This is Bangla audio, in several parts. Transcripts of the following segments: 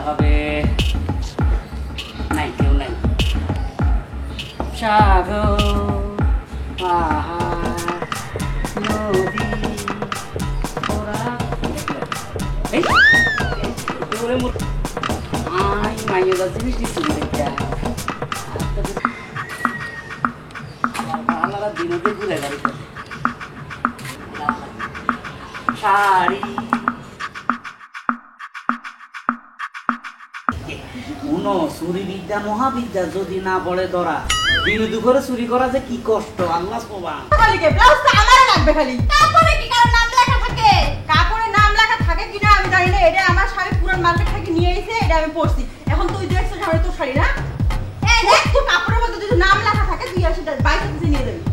হবে নাই, কেউ নাই। সাগর পাহাড় নদী ওরা এই ওরে মোর আই মাইয়ে যাচ্ছে মিষ্টি চুরি দেখতে আলাদা দিনতে ঘুরে গাড়ি শাড়ি কোনো চুরি বিদ্যা মহাবিদ্যা যদি না পড়ে ধরা দিন দুপুরে চুরি করা যে কি কষ্ট আল্লাহ বাবা। খালিকে ব্লাউজটা আমারে লাগবে খালি। কাপড়ে কি কারো নাম লেখা থাকে? কাপড়ে নাম লেখা থাকে কিনা আমি জানি না। এটা আমার স্বামী পুরান মার্কেট থেকে নিয়ে এসে এটা আমি পরছি। এখন তুই দেখছিস আমার তো শাড়ি না? এই দেখ তুই কাপড়ের মধ্যে যদি নাম লেখা থাকে তুই আসে 22 কেজি নিয়ে যাবি।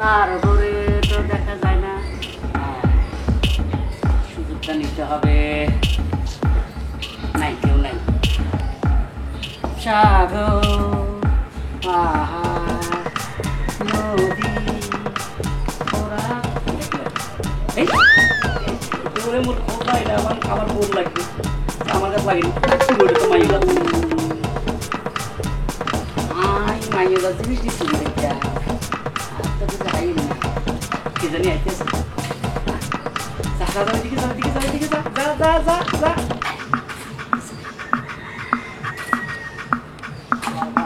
কার ধরে তো দেখা যায় না, সুযোগটা নিতে হবে নাই, কেউ নাই। সাগর পাহাড় নদী ওরা এই ওরে মোর খোদা এটা আমার বোর লাগবে, আমার কাছে লাগেনি ওটা তো মাইয়ে যাচ্ছে আই মাইয়ে যাচ্ছে মিষ্টি চুরি দেখতে কি জানি আইতেছে যা যা যা দিকে যা দিকে যা দিকে যা যা যা যা যা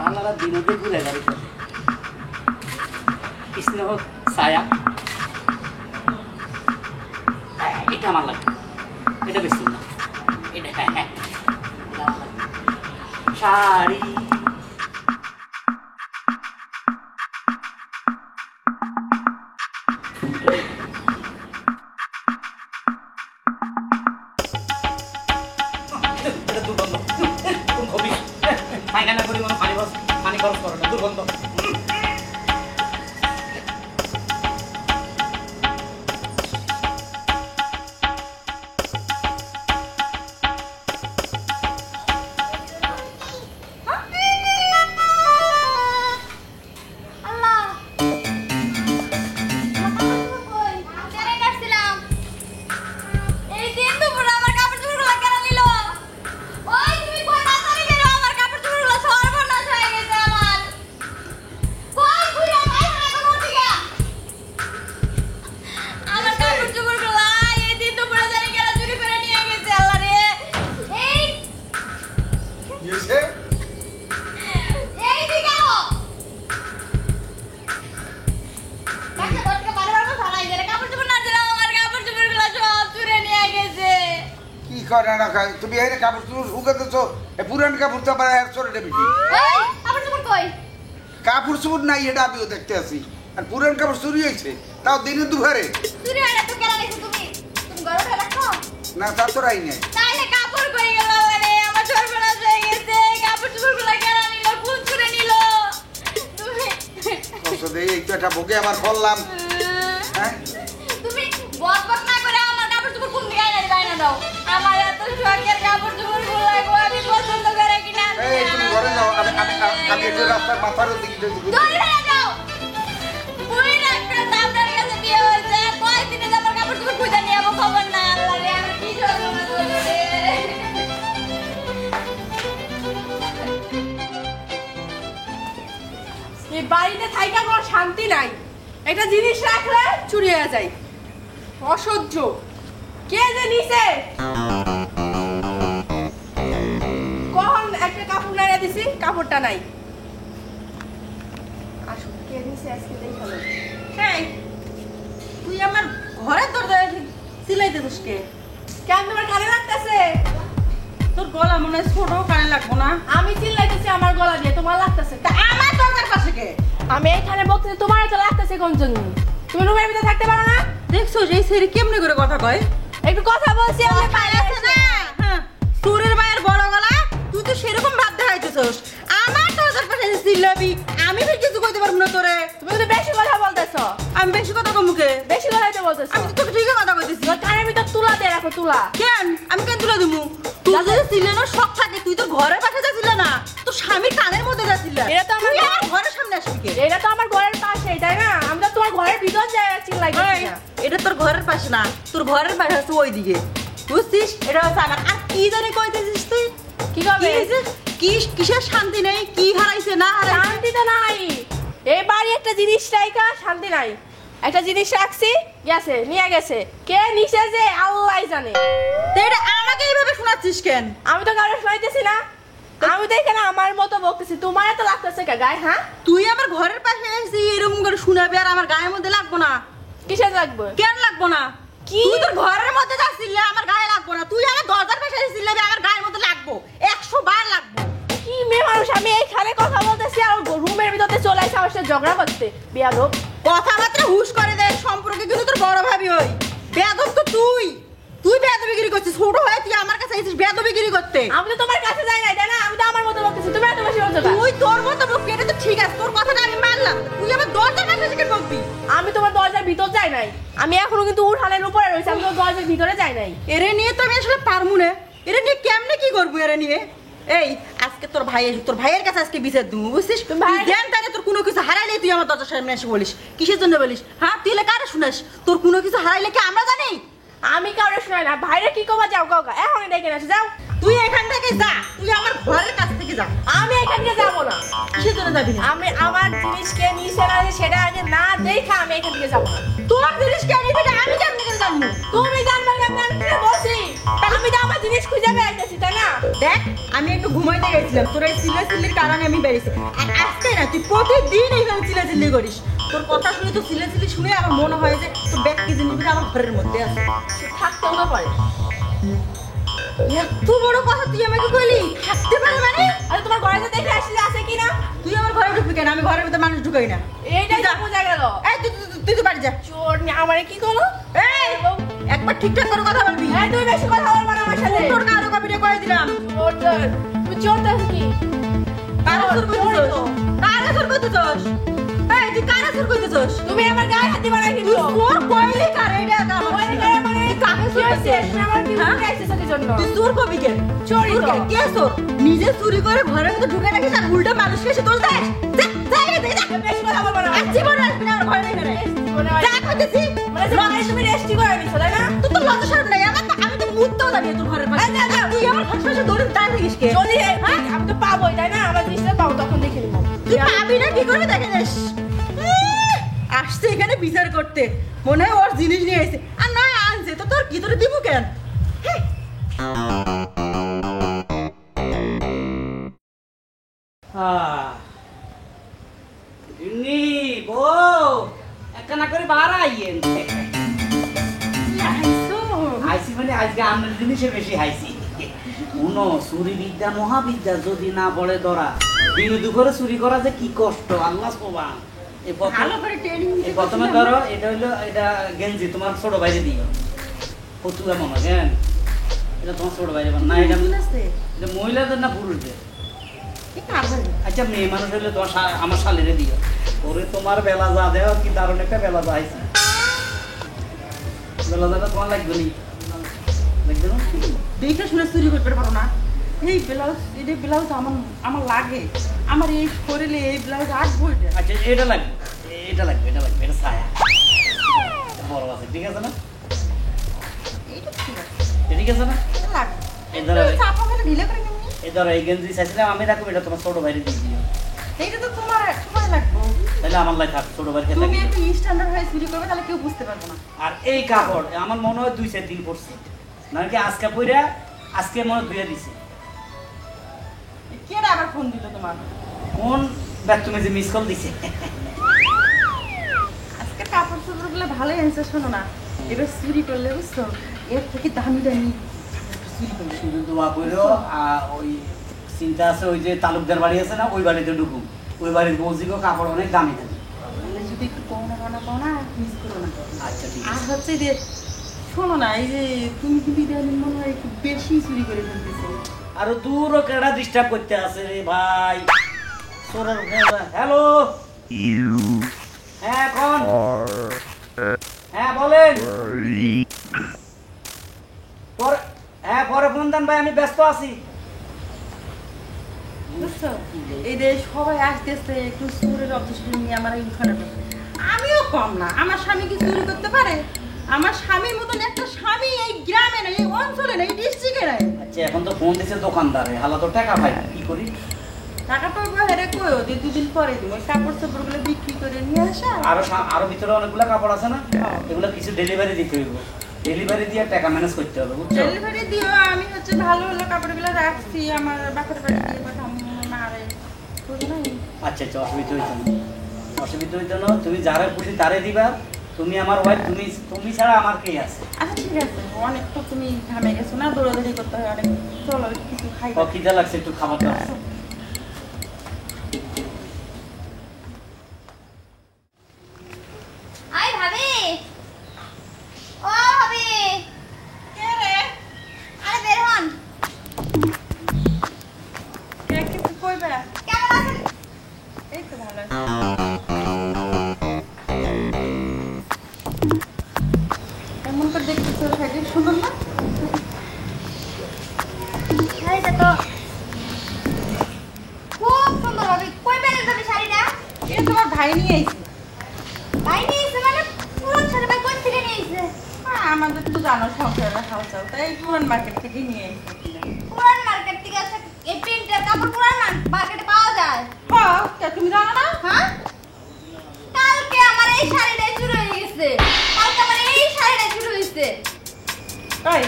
আলাদা দিনতে ঘুরে গাড়ি কৃষ্ণ হোক ছায়া এটা আমার লাগবে, এটা বেশি না, এটা হ্যাঁ হ্যাঁ শাড়ি পানি খরচ করো না, দুর্গন্ধ। তুমি এই কাপড় চুপড় শুকাতেছো পুরান কাপড় তো আবার চলে দেবি কাপড় চুপড় নাই এটা আমিও দেখতে আছি আর পুরান কাপড় চুরি হয়েছে তাও দিনে দুপুরে না তা তো রাই নাই এই তো একটা বকে আবার করলাম হ্যাঁ তুমি বক বক না করে আমার কাপড় চোপড় কোন দিকে আইনা দিবা না দাও আমার এত শখের কাপড় চোপড় গুলো লাগো আমি পছন্দ করে কিনা এই তুমি ঘরে যাও আমি একটু রাস্তার মাথার দিকে দৌড়ে যাও পুরি ডাক্তার দাদার কাছে বিয়ে হয়েছে কয় দিনে আমার কাপড় চোপড় খুঁজে নিয়ে যাবো খবর না আল্লাহ রে আমি কি যন্ত্রণা করব রে এই বাড়িতে থাইকা কোনো শান্তি নাই একটা জিনিস রাখলে চুরি হয়ে যায় অসহ্য কে যে নিছে কখন একটা কাপড় নাড়া দিছি কাপড়টা নাই আসো কে নিছে আজকে দেখালো এই তুই আমার ঘরের দরজা সিলাইতেছিস কে কেন তোমার কানে লাগতেছে তোর গলা মনে হয় ছোট কানে লাগবো না আমি চিল্লাইতেছি আমার গলা দিয়ে তোমার লাগতেছে তা আমার দরজার পাশে কে আমি এইখানে বলতেছি তোমার তো লাগতেছে কোন জন্য তুমি রুমের ভিতরে থাকতে পারো না দেখছো এই সেরি কেমনে করে কথা কয় একটু কথা বলছি আমি পাইলাছে না হ্যাঁ সুরের মায়ের বড় গলা, তুই তো সেরকম ভাব দেখাইতেছস। আমার দরজার পাশে এসে চিল্লাবি, আমি ফির কিছু কইতে পারবো না তোরে। তুমি তো বেশি কথা বলতেছো। আমি বেশি কথা কম মুখে? বেশি কথাই তো বলতেছো। আমি তো তোকে ঠিকই কথা কইতেছি। তোর কানের ভিতর তুলা দিয়ে রাখো, তুলা। কেন আমি কেন তুলে দিমু? তুই যদি চিল্লানোর শখ থাকে তুই তোর ঘরের পাশে যাচ্ছিল না, তোর স্বামীর কানের মধ্যে যাচ্ছিল। এটা তো আমার আমার ঘরের সামনে আসবি কে? এটা তো আমার ঘরের পাশে, তাই না? আমি তো তোমার ঘরের ভিতর যাই চিল্লাই এই, এটা তোর ঘরের পাশে না, তোর ঘরের পাশে আছে ওইদিকে, বুঝছিস? এটা হচ্ছে আমার। আর কি জানি কইতেছিস তুই? কি করবে? কিসের শান্তি নেই? কি হারাইছে না হারাইছে? শান্তি তো নাই। এই বাড়ি একটা জিনিস রাইকা শান্তি নাই। একটা জিনিস রাখছি, গেছে, নিয়ে গেছে। কে নিছে যে আল্লাহই জানে। তো এটা আমাকে এইভাবে শোনাচ্ছিস কেন? আমি তো কারো শুনাইতেছি না। আমি তো এখানে আমার মতো বলতেছি, তোমার এত লাগতেছে কে গায়ে? হ্যাঁ, তুই আমার ঘরের পাশে এসে এরকম করে শোনাবি আর আমার গায়ের মধ্যে লাগবো না? কিসের লাগবে? কেন লাগবো না? কি? তুই তোর ঘরের মধ্যে যাচ্ছিস, আমার গায়ে লাগবো না। তুই আমার দরজার পাশে এসে চিল্লাবি, আমার গায়ের মধ্যে লাগবো, 100 বার লাগবো। কি মেয়ে মানুষ, আমি এইখানে কথা বলতেছি আর রুমের ভিতরে চলে আসছে আমার সাথে ঝগড়া করতে। বেয়াদব। কথাবার্তা হুশ করে দে, সম্পর্কে কিন্তু তোর বড় ভাবি হই। বেয়াদব তো তুই বেয়াদবিগিরি করছিস। ছোট হয়ে তুই আমার কাছে এসেছিস বেয়াদবিগিরি করতে। আমি তো তোমার কাছে যাই নাই, তাই না? আমি তো আমার মতো বলতেছি, তুমি এত বেশি বলছো কেন? তুই তোর মতো বকবি, এটা তো ঠিক আছে, তোর কথাটা আমি মানলাম। তুই আমার দরজার পাশে থেকে বকবি? আমি তোমার দরজার ভিতর যাই নাই। আমি এখনো কিন্তু উঠানের উপরে রয়েছি, আমি তোমার দরজার ভিতরে যাই নাই। এরে নিয়ে তো আমি আসলে পারমু না। এরে নিয়ে কেমনে কি করবো? এরে নিয়ে এই আজকে তোর ভাইয়ের কাছে আজকে বিচার দিব, বুঝছিস? তুমি ভাই- জ্ঞান তাহলে তোর কোনো কিছু হারাইলে তুই আমার দরজার সামনে এসে বলিস। কিসের জন্য বলিস? হ্যাঁ, তুই এলে কারে শুনাস? তোর কোনো কিছু হারাইলে কি আমরা জানি? আমি কাউরে শোনাই না। ভাইরে কি কবা, যাও কাউকা এখন ডেকে আসো, যাও। তুই এখান থেকে যা, তুই আমার ঘরের কাছ থেকে যা। আমি এখান থেকে যাবো না। কিসের জন্য যাবি না? আমি আমার জিনিস কে নিছে না সেটা আগে না দেখা আমি এখান থেকে যাবো না। তোর জিনিস কেন থেকে আমি কেমনে করে জানবো? তুমি জানবে না, আমি কি বলছি? আমি তো আমার জিনিস খুঁজে বের করতেছি, তাই না? দেখ, আমি একটু ঘুমাইতে গেছিলাম, তোর এই চিল্লাচিল্লির কারণে আমি বেরিয়েছি। আর আজকে না, তুই প্রতিদিন এইভাবে চিল্লাচিল্লি করিস। তোর কথা শুনে, তো চিল্লাচিল্লি শুনে আমার মনে হয় যে তোর ব্যক্তি জিনিসগুলো আমার ঘরের মধ্যে আছে। থাকতেও না পারে। এত বড় কথা তুই আমাকে কইলি? থাকতে পারে মানে? আরে তোমার ঘরে যে দেখে আসলে আছে কি না? তুই আমার ঘরে ঢুকবি কেন? আমি ঘরের ভিতরে মানুষ ঢুকাই না। এইটাই তো বোঝা গেল। এই তুই তো বাড়ি যা। চোর নিয়ে আমারে কি করলো? এই একবার ঠিকঠাক করে কথা বলবি। এই তুমি বেশি কথা বলবা না আমার সাথে। তোর কারো কপিটা করে দিলাম। চোর চোর। তুমি চোরটা কি? কারে সুর চোরই কইতেছস? তো। কারে সুর কইতেছস? এই তুই কারে সুর কইতেছস? তুমি আমার গায়ে হাত দিবা না কিন্তু। তোর কইলি কারে? এটা আমার ওই গায়ে মানে কাকে সুর হয়েছে? কইতেছস? তুমি আমার কি হ্যাঁ? উঠাইছিস কি জন্য? তুই চোর কবি কে? চোরই তো। কে চোর? নিজে চুরি করে ঘরের মধ্যে ঢুকে রাখিস আর উল্টা মানুষকে এসে দোষ দেয়? যা এখান থেকে যা। বেশি কথা বলবা না। আর জীবনে আসবি না আমার ঘরে এখানে। জীবনে আসবি যা কইতেছি। মানে তুমি রেস্টি করে নিছো, তাই না? তোর তো লজ্জা শরম নাই? আমি তো মুততেও জানি তোর ঘরের পাশে। যা, যা। তুই আমার ঘরের পাশে দৌড়ে দাঁড়িয়ে থাকিস কে? যদি আমি তো পাবোই, তাই না? আমার জিনিসটা পাবো, তখন দেখে নিবো। তুই পাবি না কি করে দেখে যাস? আসছে এখানে বিচার করতে, মনে হয় ওর জিনিস নিয়ে এসে। আর না আনছে তো তোর কি, তোর দিব কেন? নি বউ একখানা করে বার আইয়েন। আইসি মানে আজকে আমার জিনিসে বেশি হাইছি। উনো চুরি বিদ্যা মহাবিদ্যা যদি না পড়ে ধরা, দিন দুপুরে চুরি করা যে কি কষ্ট আল্লাহ সবা। ভালো করে ট্রেনিং এই প্রথমে ধরো, এটা হইলো এটা গেঞ্জি তোমার ছোট বাইরে দিও। পতুয়া মনে কেন? এটা তোমার ছোট বাইরে না, এটা এটা মহিলাদের না পুরুষদের? আচ্ছা মেয়ে মানুষ হইলে তোমার আমার শালেরে দিও। ওরে তোমার বেলা যা দেও, কি দারুণ একটা বেলা যা আইছে। বেলা যাটা তোমার লাগবে নি? লাগবে না? দেখে শুনে চুরি করতে পারো না? এই ব্লাউজ, এই ব্লাউজ আমার লাগে, আমার এই শরীরে এই ব্লাউজ আসবো। আচ্ছা এটা লাগবে, এটা লাগবে, এটা লাগবে, এটা ছায়া বড় আছে, ঠিক আছে না? এইটা ঠিক আছে, ঠিক আছে না? এটা লাগবে। এই ধরো, চাপা ফেলে ঢিলে করে নিবি। এই ধরো এই গেঞ্জি চাইছিলাম আমি রাখবো, এটা তোমার ছোট বাইরে দিয়ে দিও। এইটা তো তোমার সময় লাগবে। তাহলে আমার লাই থাক, ছোট বাইরে তুমি লাগে। একটু স্ট্যান্ডার্ড হয়ে চুরি করবে, তাহলে কেউ বুঝতে পারবে না। আর এই কাপড় আমার মনে হয় 2-4 দিন পরছি, নাকি আজকে পইরা আজকে মনে ধুয়ে দিছি। কে আবার ফোন দিল তোমার? কোন ব্যাগ তুমি যে মিস কল দিছে? আজকে কাপড় চোপড়গুলো ভালোই আনছে, শোনো না, এবার চুরি করলে বুঝছো, এর থেকে দামি দামি চুরি করলে। শুধু দোয়া করো, ওই চিন্তা আছে ওই যে তালুকদার বাড়ি আছে না, ওই বাড়িতে ঢুকুম। ওই বাড়ির বৌজিগো কাপড় অনেক দামি থাকে। যদি একটু পাও না মিস করো না। আচ্ছা ঠিক আর আছে। হচ্ছে যে শোনো না, এই যে তুমি কিন্তু ইদানিং মনে হয় একটু বেশি চুরি করে ফেলতেছো। আরো দূরও কেডা ডিস্টার্ব করতে আছে রে ভাই। হ্যালো, হ্যাঁ কোন? হ্যাঁ বলেন। হ্যাঁ পরে ফোন দেন ভাই, আমি ব্যস্ত আছি। বুঝছো, এই যে সবাই আসতেছে একটু চোরের অবস্থা নিয়ে আমার এই উঠানে বসে। আমিও কম না, আমার স্বামী কি চুরি করতে পারে? আমার স্বামীর মতন একটা স্বামী এই গ্রামে নেই, এই অঞ্চলে নেই, ডিস্ট্রিক্টে নাই। আচ্ছা এখন তো ফোন দিছে দোকানদারে, হালা তো টাকা ভাই কি করি? টাকা পাবো হেরে কইও, 2 দিন পরে দিব। ওই কাপড় চোপড়গুলো বিক্রি করে নিয়ে আসা। আরো ভিতরে অনেকগুলো কাপড় আছে না, হ্যাঁ। এগুলো কিছু ডেলিভারি দিতে হইব। ডেলিভারি দিয়ে টাকা ম্যানেজ করতে হবে, বুঝছো? ডেলিভারি দিও, আমি হচ্ছে ভালো ভালো কাপড়গুলো রাখছি আমার বাপের বাড়ি দিয়ে পাঠাম মারে। বুঝো নাই? আচ্ছা আচ্ছা, অসুবিধা হইতো না, অসুবিধা হইতো না। তুমি যারা খুশি তারে দিবা। তুমি আমার ওয়াইফ, তুমি ছাড়া আমার কে আছে? আচ্ছা ঠিক আছে, অনেক তো তুমি ঘামে গেছো না, দৌড়াদৌড়ি করতে হয় অনেক। চলো কিছু খাই। খিদা লাগছে, একটু খাবার দাও। আই ভাবি, ও ভাবি, কে রে? আরে বের হন। কে কিছু কইবে? কেমন আছেন? এই তো ভালো আছি। এমন করে দেখতেছো শাড়ি সুন্দর না? শাড়িটা তো খুব সুন্দর ভাবি। কই পেলেন ভাবি শাড়িটা? এ তোমার ভাই নিয়ে আইছে। ভাই নিয়ে এসে মানে পুরো শাড়ি ভাই কোথা থেকে নিয়ে এসে? আমাদের তো জানো সংসারের হালচাল, তাই পুরান মার্কেট থেকে নিয়ে আইছে। পুরান মার্কেট থেকে আছে। এই প্রিন্টের কাপড় পুরান মার্কেটে পাওয়া যায়। হ্যাঁ, তুমি জানো না? হ্যাঁ? কালকে আমার এই শাড়িটা চুরি হয়ে গেছে। কালকে আমার এই শাড়িটা চুরি হয়েছে। তাই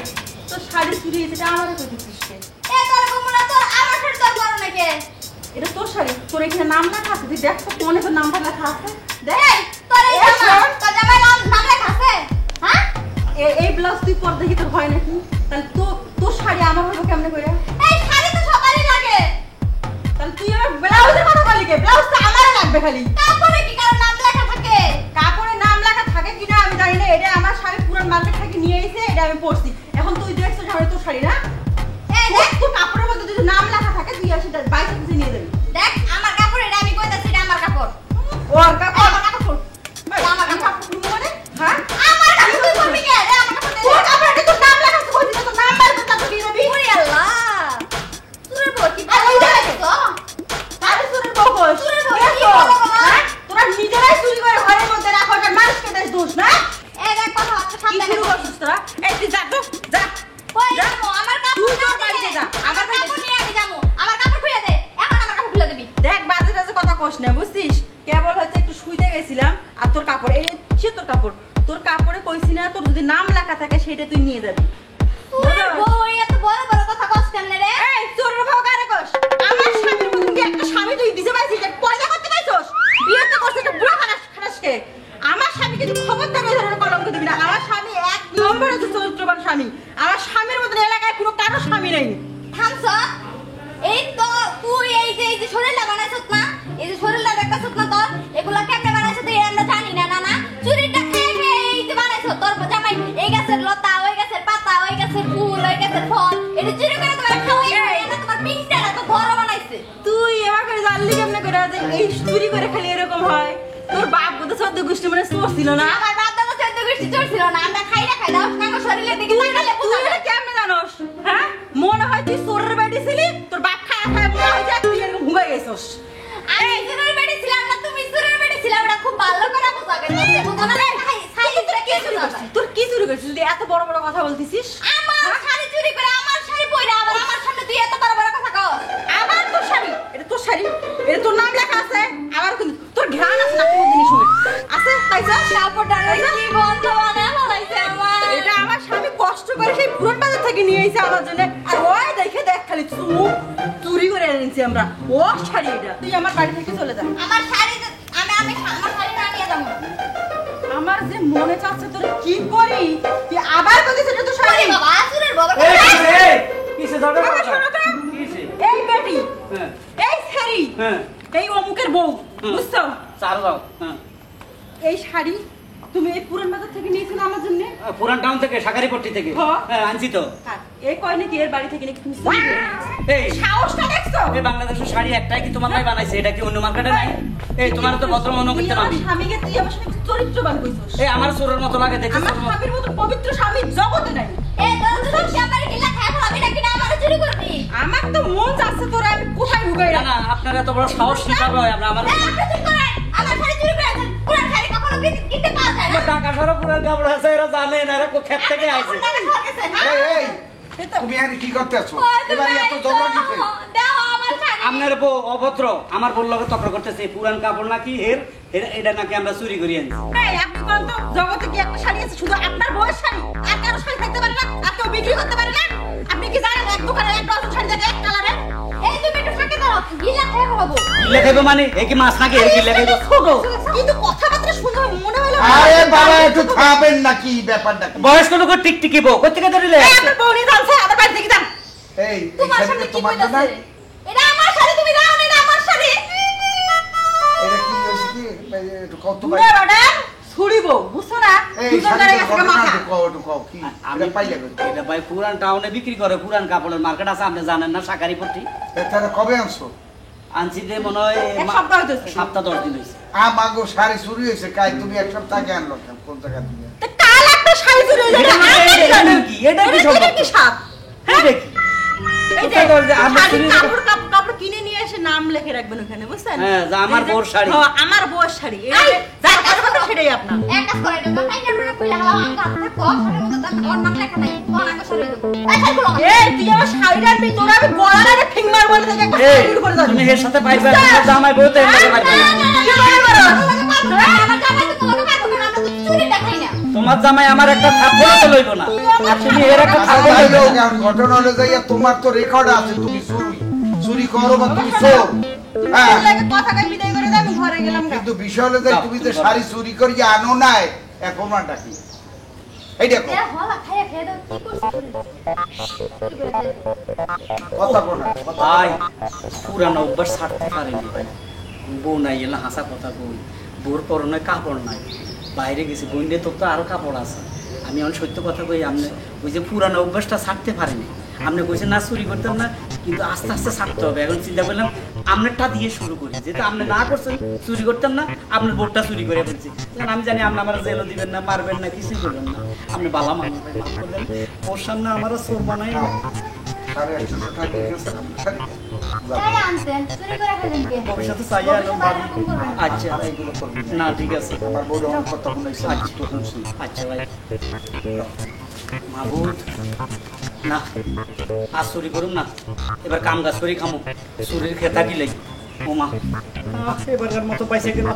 তো শাড়ি চুরি হয়েছে, আমারও তো দিচ্ছিস কে? এ তোর বমুনা তোর আমার শাড়ি তোর বড় নাকি? এটা তোর শাড়ি, তোর এখানে নাম লেখা আছে, তুই দেখ তো কোনে তোর নামটা লেখা আছে। দেখ তোর এই জামা, তোর জামার নাম লেখা আছে? হ্যাঁ? এই ব্লাউজ তুই পর দেখি তোর হয় নাকি? তাহলে তোর শাড়ি আমার হলো কেমনে করে? এই শাড়ি তো সবারই লাগে। তাহলে তুই আমার ব্লাউজের কথা বলি কে? ব্লাউজ তো আমারই লাগবে খালি। তারপরে কি কারো নাম লেখা থাকে? কাপড়ে নাম লেখা থাকে কিনা আমি জানি না, এটা আমার শাড়ি পুরান মার্কেট থেকে নিয়ে এসে এটা আমি পরছি। এখন তুই দেখছিস শাড়ি তোর শাড়ি না? এই দেখ, তোর কাপড়ের মধ্যে যদি নাম লেখা থাকে তুই আসে বাইরে থেকে নিয়ে যাবি। দেখ আমার কাপড়, এটা আমি কইতাছি এটা আমার কাপড়। ওর কাপড় আমার কাপড় খুল। ভাই, আমার আমি কাপড়। কাপড় খুলবো মানে? হ্যাঁ? আমার কাপড় তুই করবি কে? দে আমার কাপড় দে। তোর কাপড়, এটা তোর নাম লেখা আছে, কইছিস তোর নাম বার করে তারপর দিয়ে যাবি। ওরে আল্লাহ। তোর বউ কি আর ওই ভালো দেখ। লাগছো? আরে তোর বউ কই? তোর বউ দেখ কি তো, বলো বাবা? হ্যাঁ? তোরা নিজেরাই চুরি করে ঘরের মধ্যে রাখো, এটা মানুষকে দেশ দোষ না? এই দেখ কথা হচ্ছে কি সামনে। শুরু করছিস তোরা? এই তুই যা তো, যা। কই যা। যাবো? আমার কাপড় তুই তোর খুলে বাড়িতে দে। যা। আমার কাপড় নিয়ে আমি যাবো। আমার কাপড় খুলে দে। এখন আমার কাপড় খুলে দিবি। দেখ বাজে বাজে কথা কস না, বুঝছিস? কেবল হচ্ছে একটু শুইতে গেছিলাম আর তোর কাপড়, এই সে তোর কাপড়, তোর কাপড়ে কইছি না তোর যদি নাম লেখা থাকে সেটা তুই নিয়ে যাবি। তোর বউ এত বড় বড় কথা কস কেমনে রে? এই চোরের ভাও কারে কস? আমার স্বামীর মতন কি একটা স্বামী তুই দিতে পারছিস? যে পয়দা করতে পারছিস? বিয়ে তো করছিস একটা বুড়া খারাসকে। আমার স্বামীকে তুই খবরদার এই ধরনের কলঙ্ক দিবি না। আমার স্বামী এক নম্বরে তো চরিত্রবান স্বামী। আমার স্বামীর মতন এলাকায় কোনো কারো স্বামী নেই। থামছ। এই তো তুই এই যে শরীরটা বানাইছত না, এই যে শরীরটা দেখতাছত না তোর, এগুলা কেমনে বানাইছত তুই আমরা জানি না। না না চুরিটা খেয়ে খেয়ে এই যে বানাইছত তোর জামাই। এই গাছের লতা, ওই গাছের পাতা, ওই গাছের ফুল, ওই গাছের ফল, এটা চুরি করে তোমার খাওয়াই না। তোমার পিংটা তো বড় বানাইছে। তুই এবার করে জানলি কেমনে করে যে এই চুরি করে খালি এরকম হয়? তোর বাপ বোধ 14 গোষ্ঠী মানে চোর ছিল না? আমার বাপ দাদা 14 গোষ্ঠী চোর ছিল না। আমরা খাই না খাই দাও না শরীরের দিকে তাকালে তুই এটা কেমনে জানোস? হ্যাঁ, মনে হয় তুই চোরের বাড়ি ছিলি, তোর বাপ খায় খায় মনে হয় যে তুই এরকম ঘুমাই গেছস। আমি চোরের বেড়ে ছিলাম না, তুমি চোরের বেড়ে ছিলাম। এটা খুব ভালো করে বোঝা গেছে। বুঝো না? সাইজ তোরা কি চুরি করছিস? তোর কি চুরি করছিস? তুই এত বড় বড় কথা বলতিছিস? আমার শাড়ি চুরি করে আমার শাড়ি পরে আবার আমার সামনে তুই এত বড় বড় কথা কও। আবার তোর শাড়ি, এটা তোর শাড়ি, এটা তোর নাম লেখা আছে। আবার কিন্তু তোর ঘ্রাণ আছে না কোনো জিনিস হবে আছে? পাইছস? কাপড়টা কি গন্ধ বানায় ফলাইছে আমার। এটা আমার স্বামী কষ্ট করে সেই পুরন বাজার থেকে নিয়ে এসে আমার জন্য। আর ওই দেখে দেখ খালি চুরি করে এনেছি আমরা। ও শাড়ি এটা, তুই আমার বাড়ি থেকে চলে যা। আমার শাড়ি আমি আমার শাড়ি না নিয়ে যাবো। আমার যে মনে চাচ্ছে তোর কি করি, তুই আবার কইছিস এটা তো শাড়ি। ওরে বাবা আসুরের বাবা। কিসে দরকার? বাবা, শোনো তো। কিসে? এই বেটি, হ্যাঁ এই ছেড়ি, হ্যাঁ, এই অমুকের বউ, হুম। বুঝছো? চার দাও। হ্যাঁ এই শাড়ি তুমি এই পুরান বাজার থেকে নিয়েছিলে আমার জন্য? পুরান টাউন থেকে, শাকারিপট্টি থেকে। হ্যাঁ। হ্যাঁ, আনছি তো। এই কয় নাকি এর বাড়ি থেকে নাকি তুমি চুরি করে নিয়েছো? এই সাহসটা দেখছো? এই বাংলাদেশের শাড়ি একটাই কি তোমার ভাই বানাইছে? এটা কি অন্য মার্কেটে নাই? এই তোমার তো ভদ্র মনে তুই করতে আমার পারবি। স্বামীকে তুই আমার সাথে চরিত্রবান কইছস। এই আমার চোরের মতো লাগে দেখে। আমার স্বামীর মতো পবিত্র স্বামী জগতে নাই। এই তোর সত্যি আমার কি লেখা এখন আমি নাকি না আমার চুরি করবি? আমার তো মন চাচ্ছে তোরা আমি কোথায় ঢুকাই না না, আপনার এত বড় সাহস কিভাবে হয়? আমরা আমার এই আপনি চুরি করেন, আমার শাড়ি চুরি করেছেন। পুরান শাড়ি কখনো কিনতে পাওয়া যায় না। টাকা সরো পুরান কাপড় আছে, এরা জানে না, এরা ক্ষেত থেকে আইছে। টাকা সরে গেছে। এই তুমি এখানে কি করতে আছো? এবার এত ঝগড়া কিসে? দাও আমার শাড়ি। আপনার বউ অভদ্র, আমার বউর লগে তর্ক করতেছে। পুরান কাপড় নাকি এটা নাকি আমরা চুরি করি আনি। এই আপনি কোন তো জগতে কি একটা শাড়ি আছে শুধু আপনার বউয়ের শাড়ি? আর কারো শাড়ি থাকতে পারে না? আর কেউ বিক্রি করতে পারে না? আপনি কি জানেন এক দোকানে এক ডজন শাড়ি থাকে এক কালারে? এই তুমি একটু ফাঁকে দাও, গিলা খেয়ে খাবো। গিলে খাইবো মানে? এ কি মাছ নাকি? গিলে খাইবো? ছোট কিন্তু কথাবার্তা শুনতে মনে হলো আরে বাবা একটু খাবেন নাকি? ব্যাপারটা কি? বয়স্ক লোক টিকটিকি বউ কোথেকে ধরিলে? এই আপনার বউ নিয়ে যাচ্ছে আমার বাড়ি থেকে যান। এই তোমার এখানে সামনে কি তোমার না কইতাছে? এটা আমার শাড়ি, তুমি দাও না, এটা আমার শাড়ি। এটা কি হইছে কি? একটু কত পুরো ম্যাডাম ছুড়িব বুঝছো না? এই দুজন গাড়ি শাড়ির গেছে ঘটনা মাথা। একটু কও কি? আমি এটা পাইলে কই? এটা ভাই পুরান টাউনে বিক্রি করে, পুরান কাপড়ের মার্কেট আছে, আপনি জানেন না? শাকারিপট্টি তাহলে কবে আনছো? আনছি যে মনে হয় এক সপ্তাহ হইতেছে। সপ্তাহ 10 দিন হয়েছে। আমাগো শাড়ি চুরি হয়েছে কাই? তুমি এক সপ্তাহ আগে আনলো কেন? কোন জায়গা থেকে? তা কাল একটা শাড়ি চুরি হয়ে এটা যাবে। এটা কি সম্ভব? কি সাপ? এটা কি? এই যে কোথায় করে যে আমরা শাড়ির চুরি করে- কাপড় কিনে নিয়ে এসে নাম লিখে রাখবেন ওখানে বুঝছেন? হ্যাঁ, যে আমার এই যে- বউর শাড়ি। হ্যাঁ, আমার বউর শাড়ি। এই যে যার কাছে পাবে সেটাই আপনার। এক কাজ করে দাও, তাই না? আমরা কইলা হাওয়া আঙ্কা থাকো, শাড়ির মধ্যে তার ওর নাম লেখা নাই। কোন আঙ্কা শাড়ি দেবো? এই শাড়িগুলো আমার। এই তুই আমার শাড়িটা আনবি, তোর আমি গলাটা ঠিক মারবো না থেকে একটা এই, শাড়ি করে দাও। তুমি এর সাথে পাইবে না, জামাই বউ তো এর সাথে পাইবে না। কি করে মারো? আমার জামাই তো তোমাকে মারবো না, আমরা তো চুরি দেখাই না। তোমার জামাই আমার একটা থাপ্পড়ও তো লইব না। আর তুমি এর একটা আচ্ছা, থাপ্পড় যাই লইবে হোক, না। এখন ঘটনা হলো যাইয়া তোমার তো রেকর্ড আছে, তুমি চুরি করো বা তুমি চোর। হ্যাঁ, তোর লাগে কথা কই বিদায় করে দে, আমি ঘরে গেলাম গা। কিন্তু বিষয় হলো যে তুমি যে শাড়ি চুরি করিয়া আনো নাই, এর প্রমাণটা কি? এই দেখো এরা হলা খাইয়া খেয়ে দাও, কি করছিস? চুরি করে খেয়ে দাও। কথা বলো না, কথা ভাই পুরানো অভ্যাস ছাড়তে পারিনি ভাই। বউ নাই এলা হাসা কথা বই, বউর পরনে কাপড় নাই, বাইরে গেছি বইনে তোর তো আরো কাপড় আছে। আমি অনেক সত্য কথা কই, আপনি ওই যে পুরানো অভ্যাসটা ছাড়তে পারিনি। আপনি কইছেন না চুরি করতাম না, কিন্তু আস্তে আস্তে ছাড়তে হবে। এখন চিন্তা করলাম আপনারটা দিয়ে শুরু করি, যেহেতু আপনি না করছেন চুরি করতাম না, আপনার বোর্ডটা চুরি করে ফেলছি। কারণ আমি জানি আপনি আমার জেলও দিবেন না, মারবেন না, কিছুই করবেন না। আপনি বালা মানুষ ভাই, মাফ করবেন। ওর সামনে আমারও চোর বানাই না। 150 টাকা দিয়ে গেছে, আমি শাড়ি যাবো। তাই আনছেন, চুরি করে খেলেন কে? ভবিষ্যতে চাইয়া এলাম ভাবি। এরকম করবেন না। আচ্ছা এইগুলো করবি না। না ঠিক আছে। আমার বড় অনেক কথা শুনাইছে, আচ্ছা। তো শুনছি। আচ্ছা ভাই মাহবুব না আজ চুরি করুন না, এবার কাম কাজ করি খামো, চুরির খেতা কি লাগি ও মা এবার মতো পাইছে কিনা।